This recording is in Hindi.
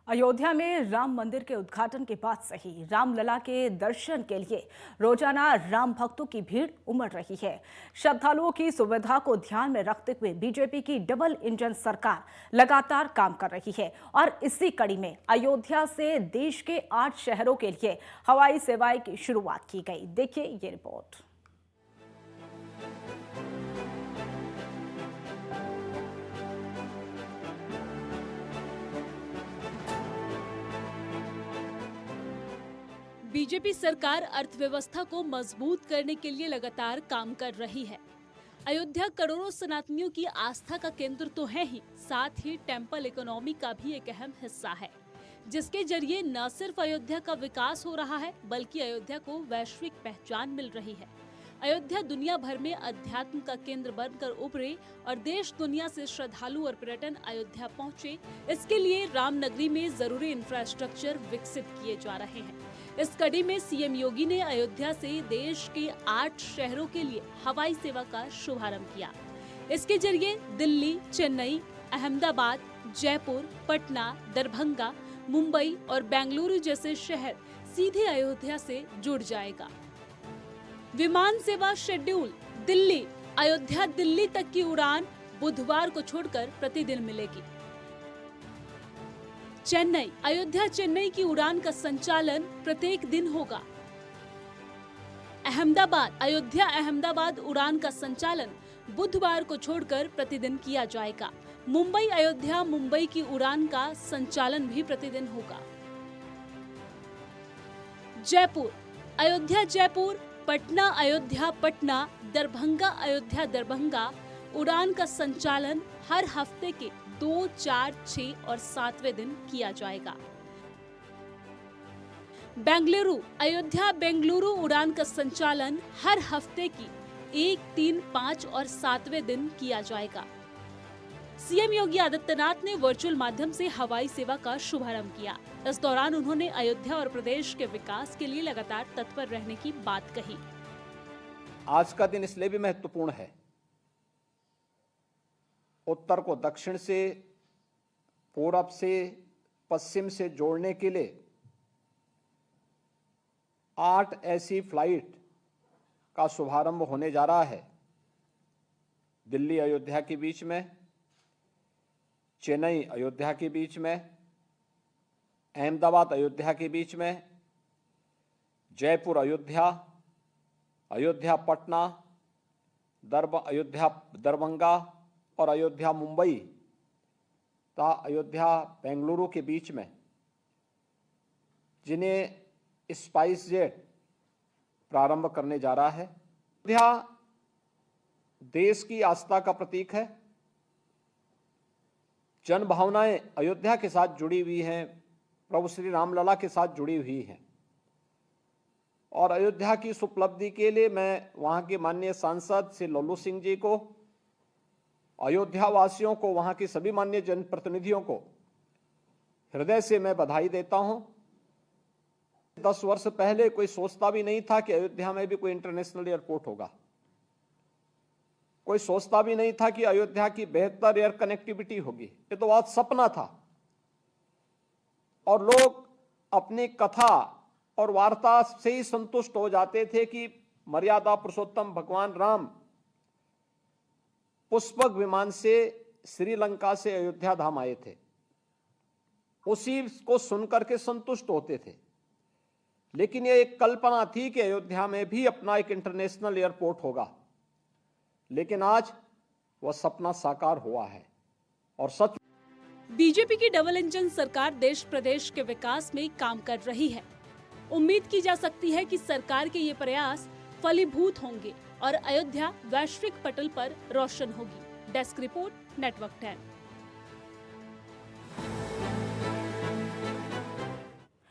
अयोध्या में राम मंदिर के उद्घाटन के बाद से ही रामलला के दर्शन के लिए रोजाना राम भक्तों की भीड़ उमड़ रही है। श्रद्धालुओं की सुविधा को ध्यान में रखते हुए बीजेपी की डबल इंजन सरकार लगातार काम कर रही है और इसी कड़ी में अयोध्या से देश के 8 शहरों के लिए हवाई सेवाएं की शुरुआत की गई। देखिए ये रिपोर्ट। बीजेपी सरकार अर्थव्यवस्था को मजबूत करने के लिए लगातार काम कर रही है। अयोध्या करोड़ों सनातनियों की आस्था का केंद्र तो है ही, साथ ही टेम्पल इकोनॉमी का भी एक अहम हिस्सा है, जिसके जरिए न सिर्फ अयोध्या का विकास हो रहा है बल्कि अयोध्या को वैश्विक पहचान मिल रही है। अयोध्या दुनिया भर में अध्यात्म का केंद्र बनकर उभरे और देश दुनिया से श्रद्धालु और पर्यटन अयोध्या पहुंचे, इसके लिए रामनगरी में जरूरी इंफ्रास्ट्रक्चर विकसित किए जा रहे हैं। इस कड़ी में सीएम योगी ने अयोध्या से देश के 8 शहरों के लिए हवाई सेवा का शुभारंभ किया। इसके जरिए दिल्ली, चेन्नई, अहमदाबाद, जयपुर, पटना, दरभंगा, मुंबई और बेंगलुरु जैसे शहर सीधे अयोध्या से जुड़ जाएगा। विमान सेवा शेड्यूल दिल्ली, अयोध्या दिल्ली तक की उड़ान बुधवार को छोड़कर प्रतिदिन मिलेगी। चेन्नई, अयोध्या चेन्नई की उड़ान का संचालन प्रत्येक दिन होगा। अहमदाबाद, अयोध्या अहमदाबाद उड़ान का संचालन बुधवार को छोड़कर प्रतिदिन किया जाएगा। मुंबई अयोध्या मुंबई की उड़ान का संचालन भी प्रतिदिन होगा। जयपुर, अयोध्या जयपुर, पटना अयोध्या पटना, दरभंगा अयोध्या दरभंगा उड़ान का संचालन हर हफ्ते के 2, 4, 6 और 7वें दिन किया जाएगा। बेंगलुरु, अयोध्या बेंगलुरु उड़ान का संचालन हर हफ्ते की 1, 3, 5 और 7वें दिन किया जाएगा। सीएम योगी आदित्यनाथ ने वर्चुअल माध्यम से हवाई सेवा का शुभारंभ किया। इस दौरान उन्होंने अयोध्या और प्रदेश के विकास के लिए लगातार तत्पर रहने की बात कही। आज का दिन इसलिए भी महत्वपूर्ण है, उत्तर को दक्षिण से, पूरब से, पश्चिम से जोड़ने के लिए 8 ऐसी फ्लाइट का शुभारंभ होने जा रहा है। दिल्ली अयोध्या के बीच में, चेन्नई अयोध्या के बीच में, अहमदाबाद अयोध्या के बीच में, जयपुर अयोध्या, अयोध्या पटना, अयोध्या दरभंगा और अयोध्या मुंबई तथा अयोध्या बेंगलुरु के बीच में, जिन्हें स्पाइस जेट प्रारंभ करने जा रहा है। अयोध्या देश की आस्था का प्रतीक है। जन भावनाएं अयोध्या के साथ जुड़ी हुई हैं, प्रभु श्री रामलला के साथ जुड़ी हुई हैं और अयोध्या की इस उपलब्धि के लिए मैं वहां के माननीय सांसद श्री लल्लू सिंह जी को, अयोध्या वासियों को, वहां के सभी माननीय जनप्रतिनिधियों को हृदय से मैं बधाई देता हूं। 10 वर्ष पहले कोई सोचता भी नहीं था कि अयोध्या में भी कोई इंटरनेशनल एयरपोर्ट होगा। कोई सोचता भी नहीं था कि अयोध्या की बेहतर एयर कनेक्टिविटी होगी। ये तो बहुत सपना था और लोग अपनी कथा और वार्ता से ही संतुष्ट हो जाते थे कि मर्यादा पुरुषोत्तम भगवान राम पुष्पक विमान से श्रीलंका से अयोध्या धाम आए थे, उसी को सुनकर के संतुष्ट होते थे। लेकिन ये एक कल्पना थी कि अयोध्या में भी अपना एक इंटरनेशनल एयरपोर्ट होगा, लेकिन आज वह सपना साकार हुआ है और सच। बीजेपी की डबल इंजन सरकार देश प्रदेश के विकास में काम कर रही है। उम्मीद की जा सकती है कि सरकार के ये प्रयास फलीभूत होंगे और अयोध्या वैश्विक पटल पर रोशन होगी। Desk report, network 10।